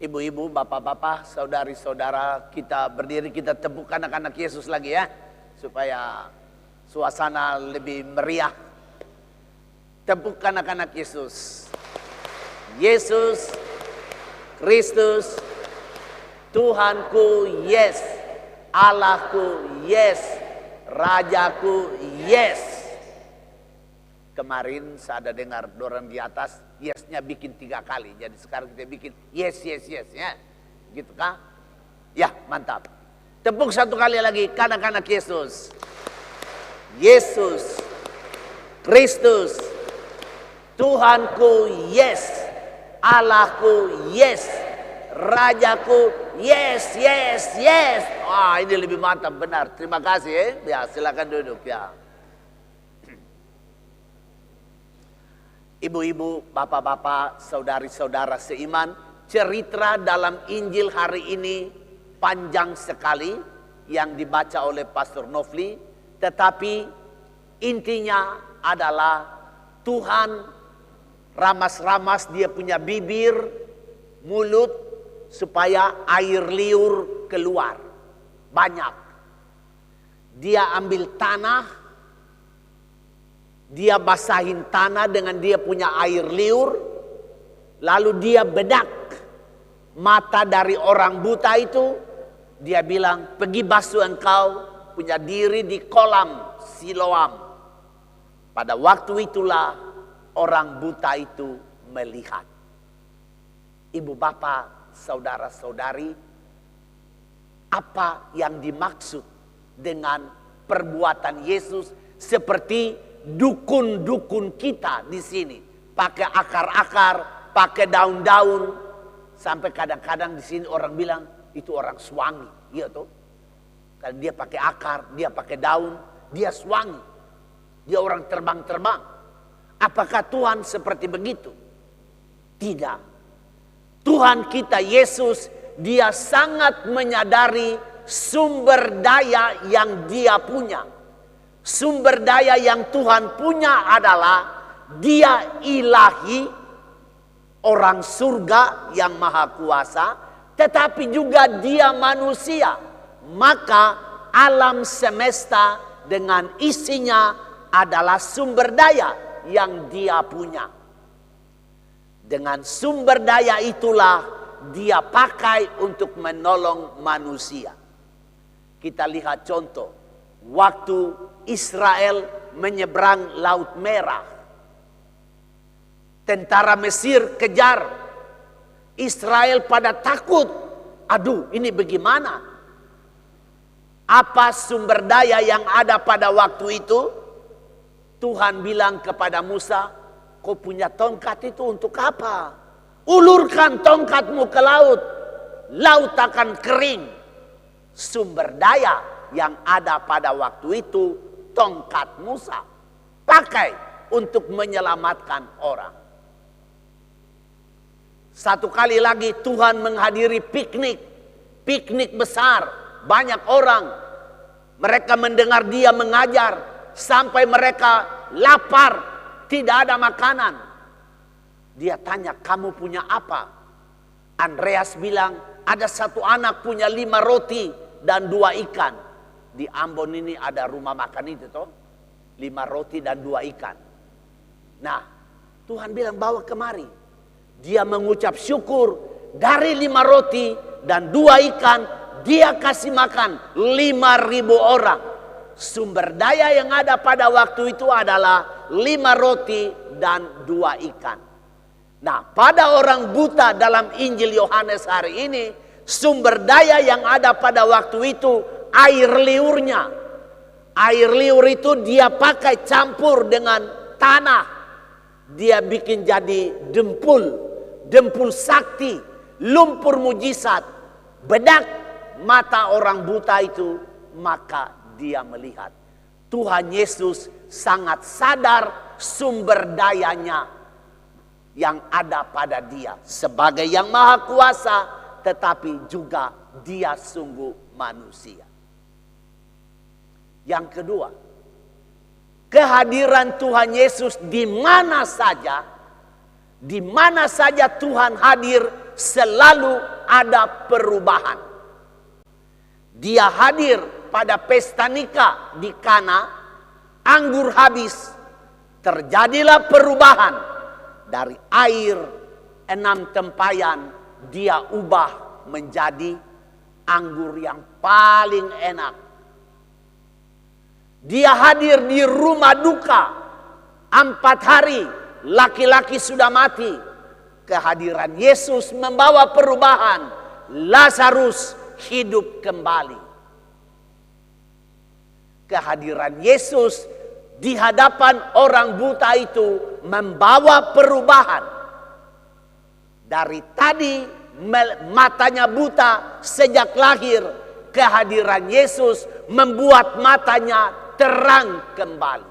Ibu-ibu, bapak-bapak, saudari-saudara, kita berdiri, kita tepuk anak-anak Yesus lagi ya, supaya suasana lebih meriah. Tepuk anak-anak Yesus. Yesus Kristus, Tuhanku, yes. Allahku, yes. Rajaku, yes. Kemarin saya ada dengar dorang di atas, yesnya bikin 3 kali. Jadi sekarang kita bikin yes, yes, yes. Ya. Gitu kah? Ya, mantap. Tepuk 1 kali lagi, anak-anak Yesus. Yesus Kristus, Tuhanku, yes. Allahku, yes. Rajaku, yes, yes, yes. Wah, ini lebih mantap, benar. Terima kasih. Ya, silakan duduk ya. Ibu-ibu, bapak-bapak, saudari-saudara seiman, cerita dalam Injil hari ini panjang sekali yang dibaca oleh Pastor Nofli, tetapi intinya adalah Tuhan ramas-ramas dia punya bibir, mulut, supaya air liur keluar. Banyak. Dia ambil tanah, dia basahin tanah dengan dia punya air liur, lalu dia bedak mata dari orang buta itu. Dia bilang, pergi basuh engkau punya diri di kolam Siloam. Pada waktu itulah orang buta itu melihat. Ibu bapak, saudara-saudari, apa yang dimaksud dengan perbuatan Yesus seperti dukun-dukun kita di sini, pakai akar-akar, pakai daun-daun, sampai kadang-kadang di sini orang bilang itu orang swangi, iya tuh. Karena dia pakai akar, dia pakai daun, dia swangi, dia orang terbang-terbang. Apakah Tuhan seperti begitu? Tidak. Tuhan kita Yesus, dia sangat menyadari sumber daya yang dia punya. Sumber daya yang Tuhan punya adalah dia ilahi, orang surga yang maha kuasa, tetapi juga dia manusia. Maka alam semesta dengan isinya adalah sumber daya yang dia punya. Dengan sumber daya itulah dia pakai untuk menolong manusia. Kita lihat contoh. Waktu Israel menyeberang Laut Merah, tentara Mesir kejar. Israel pada takut. Aduh, ini bagaimana? Apa sumber daya yang ada pada waktu itu? Tuhan bilang kepada Musa, kau punya tongkat itu untuk apa? Ulurkan tongkatmu ke laut. Laut akan kering. Sumber daya yang ada pada waktu itu tongkat Musa, pakai untuk menyelamatkan orang. Satu kali lagi Tuhan menghadiri piknik besar, banyak orang. Mereka mendengar dia mengajar sampai mereka lapar, tidak ada makanan. Dia tanya, kamu punya apa? Andreas bilang, ada satu anak punya 5 roti dan 2 ikan. Di Ambon ini ada rumah makan itu toh, 5 roti dan 2 ikan. Nah, Tuhan bilang bawa kemari. Dia mengucap syukur, dari 5 roti dan 2 ikan, dia kasih makan 5.000 orang. Sumber daya yang ada pada waktu itu adalah 5 roti dan 2 ikan. Nah, pada orang buta dalam Injil Yohanes hari ini, sumber daya yang ada pada waktu itu air liurnya. Air liur itu dia pakai campur dengan tanah. Dia bikin jadi dempul. Dempul sakti. Lumpur mujizat. Bedak mata orang buta itu. Maka dia melihat. Tuhan Yesus sangat sadar sumber dayanya yang ada pada dia. Sebagai yang maha kuasa. Tetapi juga dia sungguh manusia. Yang kedua, kehadiran Tuhan Yesus di mana saja Tuhan hadir selalu ada perubahan. Dia hadir pada pesta nikah di Kana, anggur habis, terjadilah perubahan. Dari air 6 tempayan, dia ubah menjadi anggur yang paling enak. Dia hadir di rumah duka 4 hari, laki-laki sudah mati. Kehadiran Yesus membawa perubahan. Lazarus hidup kembali. Kehadiran Yesus di hadapan orang buta itu membawa perubahan. Dari tadi matanya buta sejak lahir, kehadiran Yesus membuat matanya terang kembali.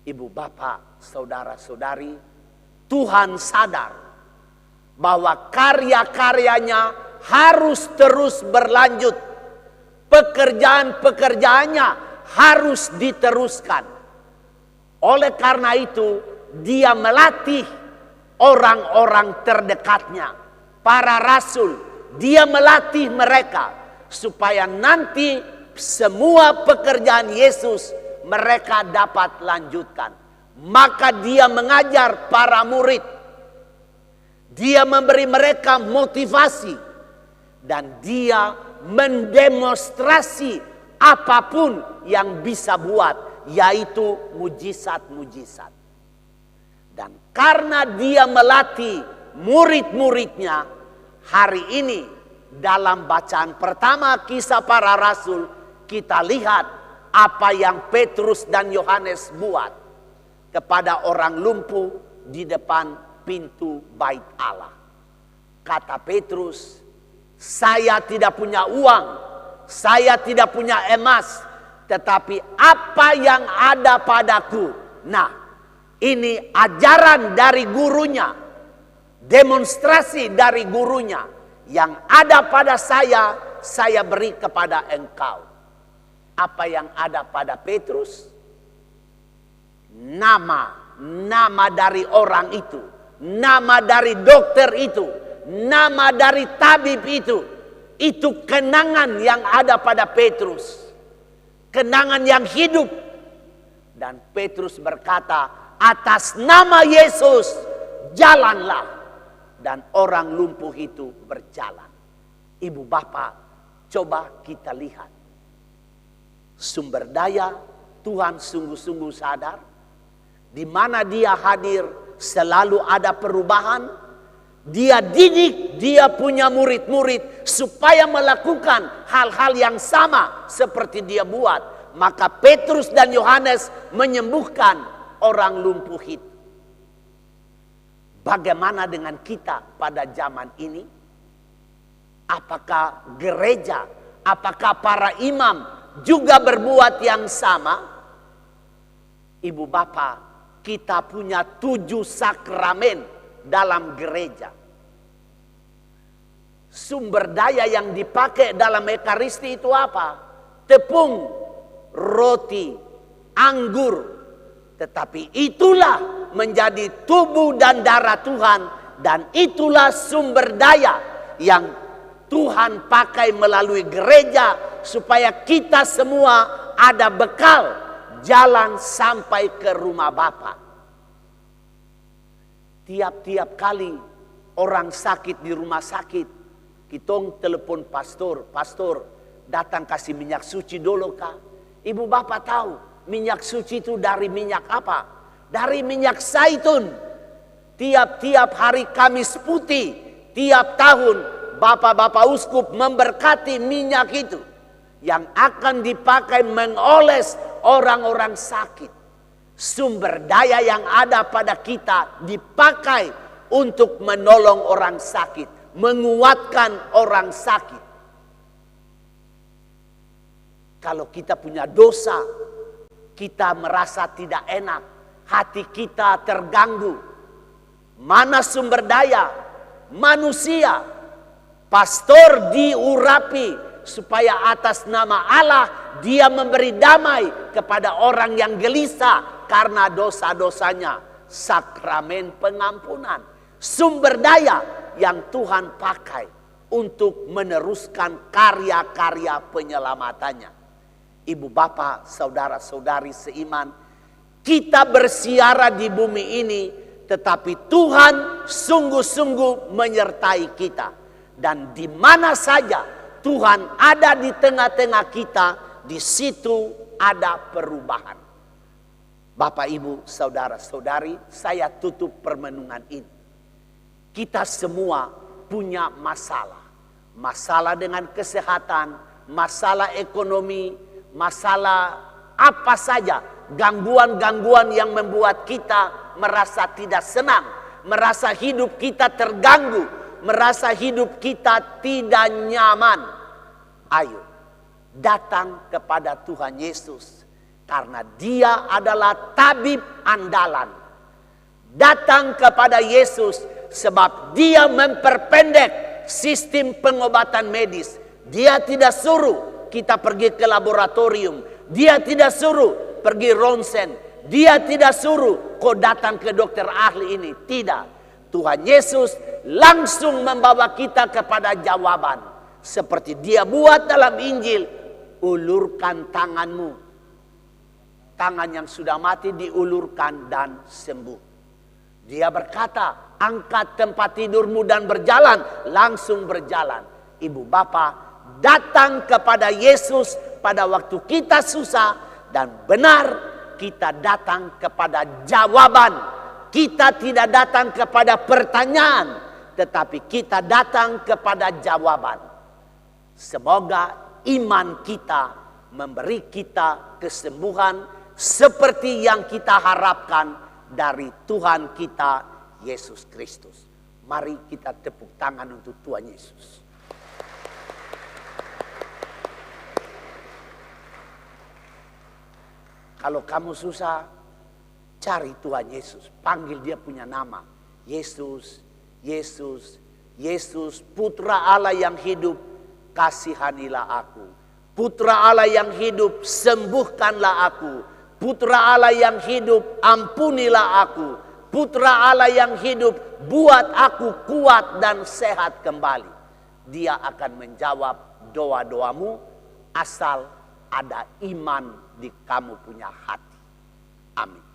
Ibu, bapak, saudara-saudari, Tuhan sadar bahwa karya-karyanya harus terus berlanjut. Pekerjaan-pekerjaannya harus diteruskan. Oleh karena itu, dia melatih orang-orang terdekatnya, para rasul. Dia melatih mereka supaya nanti semua pekerjaan Yesus mereka dapat lanjutkan. Maka dia mengajar para murid. Dia memberi mereka motivasi. Dan dia mendemonstrasi apapun yang bisa buat, yaitu mujizat-mujizat. Dan karena dia melatih murid-muridnya, hari ini dalam bacaan pertama Kisah Para Rasul, kita lihat apa yang Petrus dan Yohanes buat kepada orang lumpuh di depan pintu bait Allah. Kata Petrus, saya tidak punya uang, saya tidak punya emas, tetapi apa yang ada padaku. Nah, ini ajaran dari gurunya, demonstrasi dari gurunya. Yang ada pada saya beri kepada engkau. Apa yang ada pada Petrus? Nama dari orang itu, nama dari dokter itu, nama dari tabib itu kenangan yang ada pada Petrus, kenangan yang hidup. Dan Petrus berkata, atas nama Yesus jalanlah. Dan orang lumpuh itu berjalan. Ibu bapak, coba kita lihat. Sumber daya Tuhan sungguh-sungguh sadar. Di mana dia hadir selalu ada perubahan. Dia didik, dia punya murid-murid supaya melakukan hal-hal yang sama seperti dia buat. Maka Petrus dan Yohanes menyembuhkan orang lumpuh itu. Bagaimana dengan kita pada zaman ini? Apakah gereja, apakah para imam juga berbuat yang sama? Ibu bapak, kita punya 7 sakramen dalam gereja. Sumber daya yang dipakai dalam ekaristi itu apa? Tepung, roti, anggur. Tetapi itulah menjadi tubuh dan darah Tuhan. Dan itulah sumber daya yang Tuhan pakai melalui gereja. Supaya kita semua ada bekal jalan sampai ke rumah Bapa. Tiap-tiap kali orang sakit di rumah sakit, kita telepon pastor. Pastor datang kasih minyak suci dulu kah? Ibu bapak tahu minyak suci itu dari minyak apa? Dari minyak zaitun. Tiap-tiap hari Kamis putih, tiap tahun bapak-bapak uskup memberkati minyak itu. Yang akan dipakai mengoles orang-orang sakit. Sumber daya yang ada pada kita dipakai untuk menolong orang sakit. Menguatkan orang sakit. Kalau kita punya dosa, kita merasa tidak enak, hati kita terganggu. Mana sumber daya? Manusia. Pastor diurapi supaya atas nama Allah dia memberi damai kepada orang yang gelisah karena dosa-dosanya. Sakramen pengampunan. sumber daya yang Tuhan pakai untuk meneruskan karya-karya penyelamatannya. Ibu bapak, saudara-saudari seiman, kita bersiara di bumi ini, tetapi Tuhan sungguh-sungguh menyertai kita. Dan di mana saja Tuhan ada di tengah-tengah kita, di situ ada perubahan. Bapak, ibu, saudara-saudari, saya tutup permenungan ini. Kita semua punya masalah. Masalah dengan kesehatan, masalah ekonomi, masalah apa saja. Gangguan-gangguan yang membuat kita merasa tidak senang. Merasa hidup kita terganggu. Merasa hidup kita tidak nyaman. Ayo, datang kepada Tuhan Yesus. Karena Dia adalah tabib andalan. Datang kepada Yesus sebab Dia memperpendek sistem pengobatan medis. Dia tidak suruh kita pergi ke laboratorium. Dia tidak suruh pergi ronsen. Dia tidak suruh kau datang ke dokter ahli ini. Tidak. Tuhan Yesus langsung membawa kita kepada jawaban. Seperti Dia buat dalam Injil. Ulurkan tanganmu. Tangan yang sudah mati diulurkan dan sembuh. Dia berkata, angkat tempat tidurmu dan berjalan. Langsung berjalan. Ibu bapak, datang kepada Yesus pada waktu kita susah. Dan benar kita datang kepada jawaban. Kita tidak datang kepada pertanyaan. Tetapi kita datang kepada jawaban. Semoga iman kita memberi kita kesembuhan seperti yang kita harapkan dari Tuhan kita Yesus Kristus. Mari kita tepuk tangan untuk Tuhan Yesus. Kalau kamu susah, cari Tuhan Yesus. Panggil Dia punya nama. Yesus, Yesus, Yesus, Putra Allah yang hidup, kasihanilah aku. Putra Allah yang hidup, sembuhkanlah aku. Putra Allah yang hidup, ampunilah aku. Putra Allah yang hidup, buat aku kuat dan sehat kembali. Dia akan menjawab doa-doamu asal ada iman di kamu punya hati. Amin.